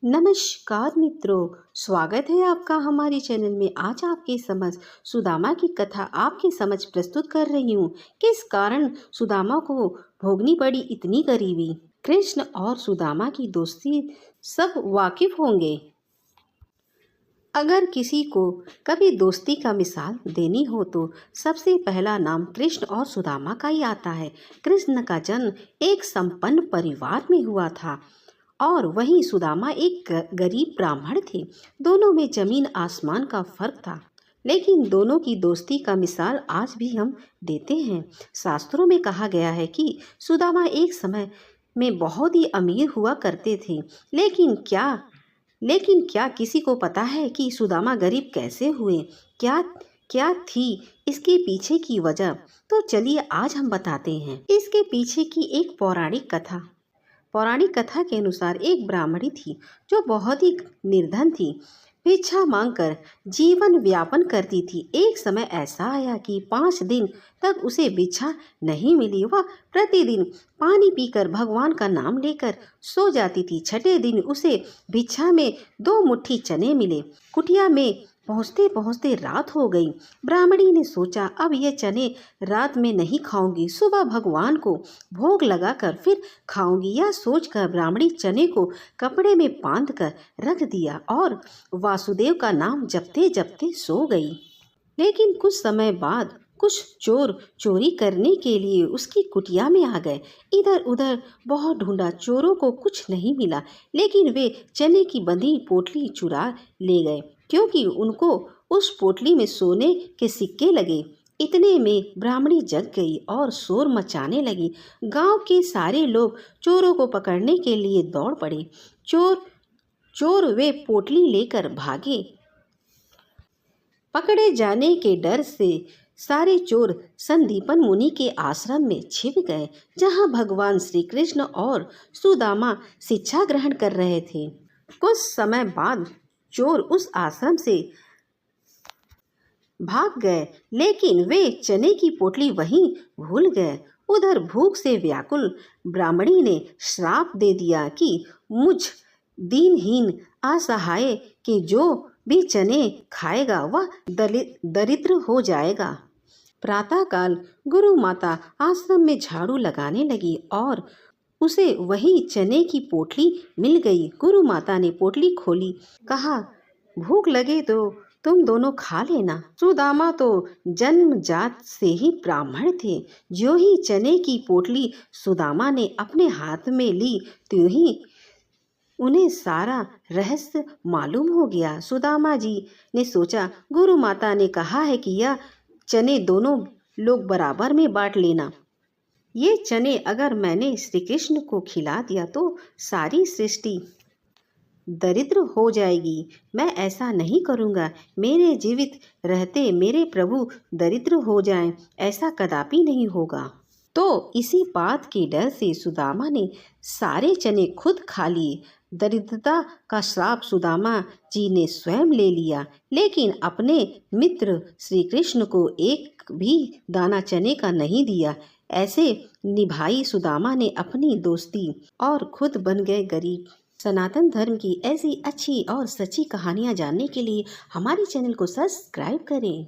नमस्कार मित्रों, स्वागत है आपका हमारे चैनल में। आज आपके समझ सुदामा की कथा आपके समझ प्रस्तुत कर रही हूँ। किस कारण सुदामा को भोगनी पड़ी इतनी गरीबी। कृष्ण और सुदामा की दोस्ती सब वाकिफ होंगे। अगर किसी को कभी दोस्ती का मिसाल देनी हो तो सबसे पहला नाम कृष्ण और सुदामा का ही आता है। कृष्ण का जन्म एक संपन्न परिवार में हुआ था और वहीं सुदामा एक गरीब ब्राह्मण थे। दोनों में जमीन आसमान का फर्क था, लेकिन दोनों की दोस्ती का मिसाल आज भी हम देते हैं। शास्त्रों में कहा गया है कि सुदामा एक समय में बहुत ही अमीर हुआ करते थे, लेकिन क्या किसी को पता है कि सुदामा गरीब कैसे हुए? क्या क्या थी इसके पीछे की वजह? तो चलिए आज हम बताते हैं इसके पीछे की एक पौराणिक कथा के अनुसार एक ब्राह्मणी थी जो बहुत ही निर्धन थी। भिक्षा मांगकर जीवन व्यापन करती थी। एक समय ऐसा आया कि 5 दिन तक उसे भिक्षा नहीं मिली। वह प्रतिदिन पानी पीकर भगवान का नाम लेकर सो जाती थी। छठे दिन उसे भिक्षा में 2 मुट्ठी चने मिले। कुटिया में पहुँचते पहुँचते रात हो गई। ब्राह्मणी ने सोचा, अब ये चने रात में नहीं खाऊंगी, सुबह भगवान को भोग लगाकर फिर खाऊंगी। यह सोचकर ब्राह्मणी चने को कपड़े में बांध कर रख दिया और वासुदेव का नाम जपते जपते सो गई। लेकिन कुछ समय बाद कुछ चोर चोरी करने के लिए उसकी कुटिया में आ गए। इधर उधर बहुत ढूंढा, चोरों को कुछ नहीं मिला, लेकिन वे चने की बंधी पोटली चुरा ले गए, क्योंकि उनको उस पोटली में सोने के सिक्के लगे। इतने में ब्राह्मणी जग गई और शोर मचाने लगी। गांव के सारे लोग चोरों को पकड़ने के लिए दौड़ पड़े। चोर वे पोटली लेकर भागे। पकड़े जाने के डर से सारे चोर संदीपन मुनि के आश्रम में छिप गए, जहां भगवान श्री कृष्ण और सुदामा शिक्षा ग्रहण कर रहे थे। कुछ समय बाद चोर उस आश्रम से भाग गए, लेकिन वे चने की पोटली वहीं भूल गए। उधर भूख से व्याकुल ब्राह्मणी ने श्राप दे दिया कि मुझ दीनहीन असहाय के जो भी चने खाएगा वह दरिद्र हो जाएगा। प्रातःकाल गुरु माता आश्रम में झाड़ू लगाने लगी और उसे वही चने की पोटली मिल गई। गुरु माता ने पोटली खोली, कहा, भूख लगे तो तुम दोनों खा लेना। सुदामा तो जन्मजात से ही ब्राह्मण थे। जो ही चने की पोटली सुदामा ने अपने हाथ में ली, त्यों ही उन्हें सारा रहस्य मालूम हो गया। सुदामा जी ने सोचा, गुरु माता ने कहा है कि यह चने दोनों लोग बराबर में बांट लेना। ये चने अगर मैंने श्री कृष्ण को खिला दिया तो सारी सृष्टि दरिद्र हो जाएगी। मैं ऐसा नहीं करूँगा। मेरे जीवित रहते मेरे प्रभु दरिद्र हो जाएं, ऐसा कदापि नहीं होगा। तो इसी बात के डर से सुदामा ने सारे चने खुद खा लिए। दरिद्रता का श्राप सुदामा जी ने स्वयं ले लिया, लेकिन अपने मित्र श्री कृष्ण को एक भी दाना चने का नहीं दिया। ऐसे निभाई सुदामा ने अपनी दोस्ती और खुद बन गए गरीब। सनातन धर्म की ऐसी अच्छी और सच्ची कहानियाँ जानने के लिए हमारे चैनल को सब्सक्राइब करें।